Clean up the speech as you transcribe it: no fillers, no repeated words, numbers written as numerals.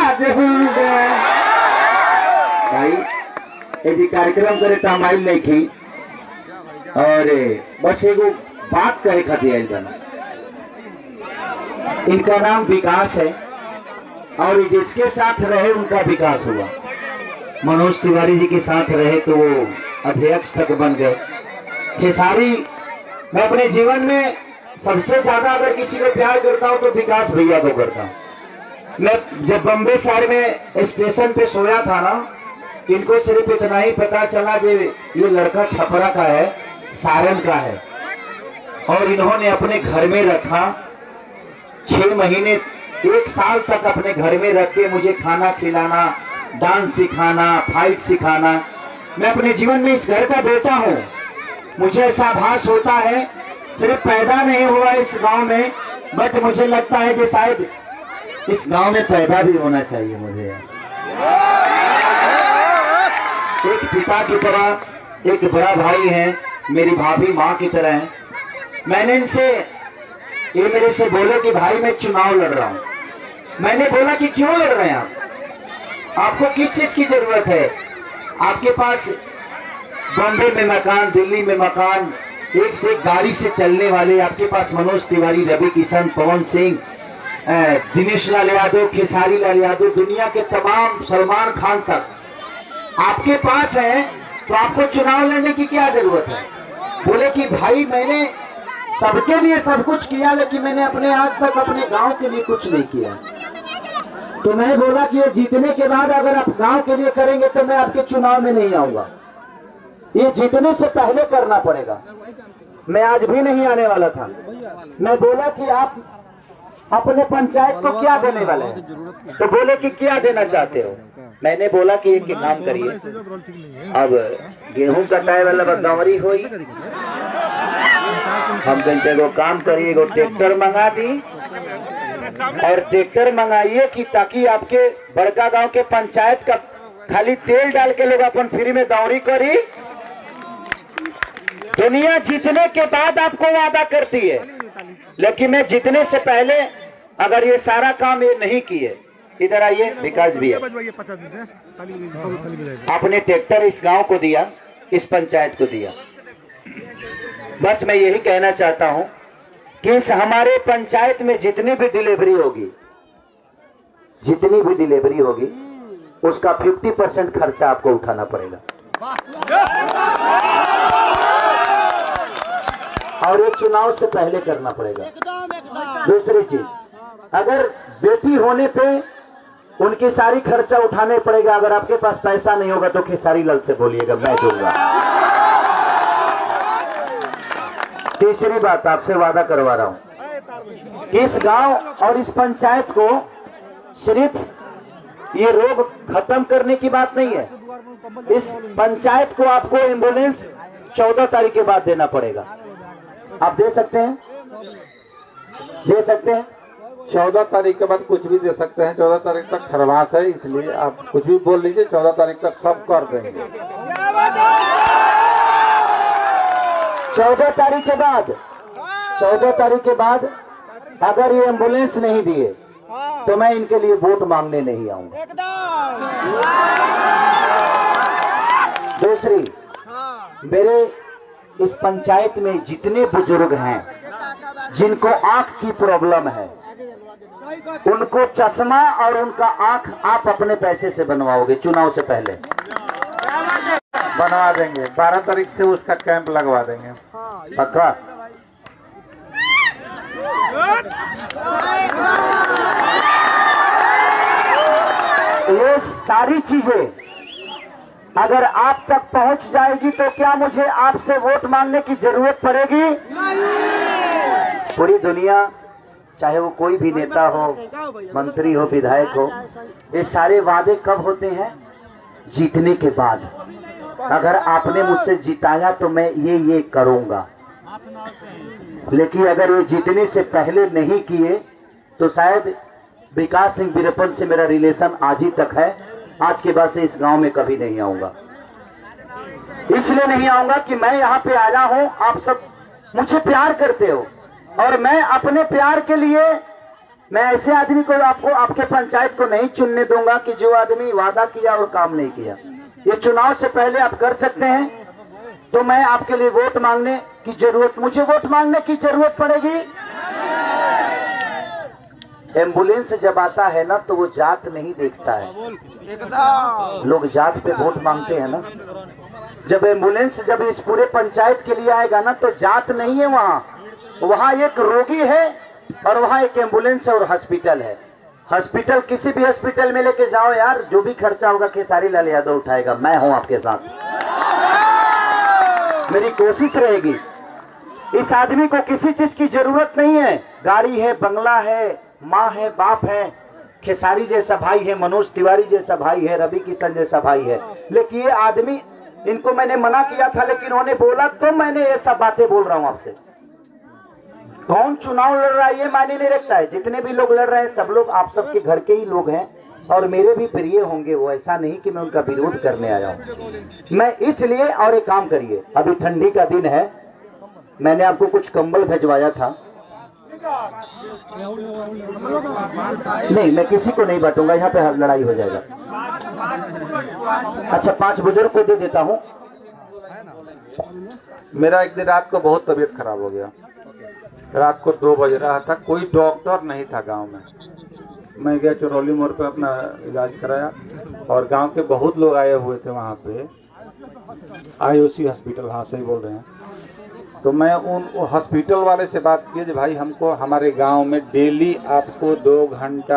आज भाई यदि कार्यक्रम करे तो हमारी नहीं थी और बस एगो बात कहे खातिर बना। इनका नाम विकास है और जिसके साथ रहे उनका विकास हुआ। मनोज तिवारी जी के साथ रहे तो वो अध्यक्ष तक बन गए। खेसारी, मैं अपने जीवन में सबसे ज्यादा अगर किसी को प्यार करता हूं तो विकास भैया को करता हूं। मैं जब बम्बे शहर में स्टेशन पे सोया था ना, इनको सिर्फ इतना ही पता चला कि ये लड़का छपरा का है, सारण का है, और इन्होंने अपने घर में रखा 6 महीने 1 साल तक अपने घर में रख के मुझे खाना खिलाना, डांस सिखाना, फाइट सिखाना। मैं अपने जीवन में इस घर का बेटा हूं। मुझे ऐसा आभास होता है सिर्फ पैदा नहीं हुआ इस गांव में, बट मुझे लगता है कि शायद इस गांव में पैदा भी होना चाहिए मुझे। एक पिता की तरह एक बड़ा भाई है, मेरी भाभी माँ की तरह है। मैंने इनसे, ये मेरे से बोले कि भाई मैं चुनाव लड़ रहा हूं। मैंने बोला कि क्यों लड़ रहे हैं आप, आपको किस चीज की जरूरत है? आपके पास बॉम्बे में मकान, दिल्ली में मकान, एक से एक गाड़ी से चलने वाले, आपके पास मनोज तिवारी, रवि किशन, पवन सिंह, दिनेश लाल यादव, खेसारी लाल यादव, दुनिया के तमाम, सलमान खान तक आपके पास है, तो आपको चुनाव लड़ने की क्या जरूरत है? बोले कि भाई मैंने सबके लिए सब कुछ किया, लेकिन मैंने अपने आज तक अपने गांव के लिए कुछ नहीं किया। तो मैं बोला कि ये जीतने के बाद अगर आप गांव के लिए करेंगे तो मैं आपके चुनाव में नहीं आऊंगा। ये जीतने से पहले करना पड़ेगा। मैं आज भी नहीं आने वाला था। मैं बोला कि आप अपने पंचायत को क्या देने वाले हैं? तो बोले कि क्या देना चाहते हो? मैंने बोला कि एक काम करिए, अब गेहूं कटाए वाला बदनावरी हुई, हम कहते को काम करिए, वो ट्रैक्टर मंगा दी, और ट्रैक्टर मंगाइए कि ताकि आपके बड़का गांव के पंचायत का खाली तेल डाल के लोग अपन फ्री में दौरी करी। दुनिया जीतने के बाद आपको वादा करती है, लेकिन मैं जीतने से पहले अगर ये सारा काम ये नहीं किए, इधर आइए विकास भी है, आपने ट्रैक्टर इस गांव को दिया, इस पंचायत को दिया। बस मैं यही कहना चाहता हूं कि इस हमारे पंचायत में जितनी भी डिलीवरी होगी उसका 50% खर्चा आपको उठाना पड़ेगा। और ये चुनाव से पहले करना पड़ेगा। दूसरी चीज, अगर बेटी होने पे उनकी सारी खर्चा उठाने पड़ेगा। अगर आपके पास पैसा नहीं होगा तो खेसारी लाल से बोलिएगा, मैं दूंगा। तीसरी बात, आपसे वादा करवा रहा हूं कि इस गांव और इस पंचायत को सिर्फ ये रोग खत्म करने की बात नहीं है, इस पंचायत को आपको एम्बुलेंस 14 तारीख के बाद देना पड़ेगा। आप दे सकते हैं? दे सकते हैं? 14 तारीख के बाद कुछ भी दे सकते हैं। 14 तारीख तक खरवास है, इसलिए आप कुछ भी बोल लीजिए, 14 तारीख तक सब कर देंगे। 14 तारीख के बाद, 14 तारीख के बाद अगर ये एम्बुलेंस नहीं दिए तो मैं इनके लिए वोट मांगने नहीं आऊंगा। दूसरी, मेरे इस पंचायत में जितने बुजुर्ग हैं जिनको आंख की प्रॉब्लम है, उनको चश्मा और उनका आंख आप अपने पैसे से बनवाओगे चुनाव से पहले? बनवा देंगे। 12 तारीख से उसका कैंप लगवा देंगे, पक्का? ये सारी चीजें अगर आप तक पहुंच जाएगी तो क्या मुझे आपसे वोट मांगने की जरूरत पड़ेगी? पूरी दुनिया, चाहे वो कोई भी नेता हो, मंत्री हो, विधायक हो, ये सारे वादे कब होते हैं? जीतने के बाद। अगर आपने मुझसे जिताया तो मैं ये करूंगा, लेकिन अगर ये जीतने से पहले नहीं किए तो शायद विकास सिंह वीरप्पन से मेरा रिलेशन आज ही तक है, आज के बाद से इस गांव में कभी नहीं आऊंगा। इसलिए नहीं आऊंगा कि मैं यहाँ पे आया हूँ, आप सब मुझे प्यार करते हो और मैं अपने प्यार के लिए मैं ऐसे आदमी को आपको आपके पंचायत को नहीं चुनने दूंगा कि जो आदमी वादा किया और काम नहीं किया। ये चुनाव से पहले आप कर सकते हैं, तो मैं आपके लिए वोट मांगने की जरूरत, मुझे वोट मांगने की जरूरत पड़ेगी। एम्बुलेंस जब आता है ना तो वो जात नहीं देखता है, लोग जात पे वोट मांगते हैं ना। जब एम्बुलेंस जब इस पूरे पंचायत के लिए आएगा ना तो जात नहीं है, वहाँ एक रोगी है और वहाँ एक एम्बुलेंस है और हॉस्पिटल है। हॉस्पिटल किसी भी हॉस्पिटल में लेके जाओ यार, जो भी खर्चा होगा खेसारी लाल यादव उठाएगा, मैं हूं आपके साथ। मेरी कोशिश रहेगी। इस आदमी को किसी चीज की जरूरत नहीं है, गाड़ी है, बंगला है, माँ है, बाप है, खेसारी जैसा भाई है, मनोज तिवारी जैसा भाई है, रवि किशन जैसा भाई है। लेकिन ये आदमी, इनको मैंने मना किया था लेकिन उन्होंने बोला तो मैंने ये सब बातें बोल रहा हूं आपसे। कौन चुनाव लड़ रहा है ये मायने नहीं रखता है, जितने भी लोग लड़ रहे हैं सब लोग आप सबके घर के ही लोग हैं और मेरे भी प्रिय होंगे। वो ऐसा नहीं कि मैं उनका विरोध करने आया हूं मैं, इसलिए। और एक काम करिए, अभी ठंडी का दिन है, मैंने आपको कुछ कंबल भिजवाया था। नहीं, मैं किसी को नहीं बांटूंगा, यहाँ पे लड़ाई हो जाएगा। अच्छा, 5 बुजुर्ग को दे देता हूँ। मेरा एक दिन रात को बहुत तबीयत खराब हो गया, रात को 2 बज रहा था, कोई डॉक्टर नहीं था गांव में। मैं गया चरौली मोड़ पे अपना इलाज कराया और गांव के बहुत लोग आए हुए थे वहां पे, IOC हॉस्पिटल, हाँ सही बोल रहे हैं। तो मैं उन हॉस्पिटल वाले से बात की, भाई हमको हमारे गांव में डेली आपको 2 घंटा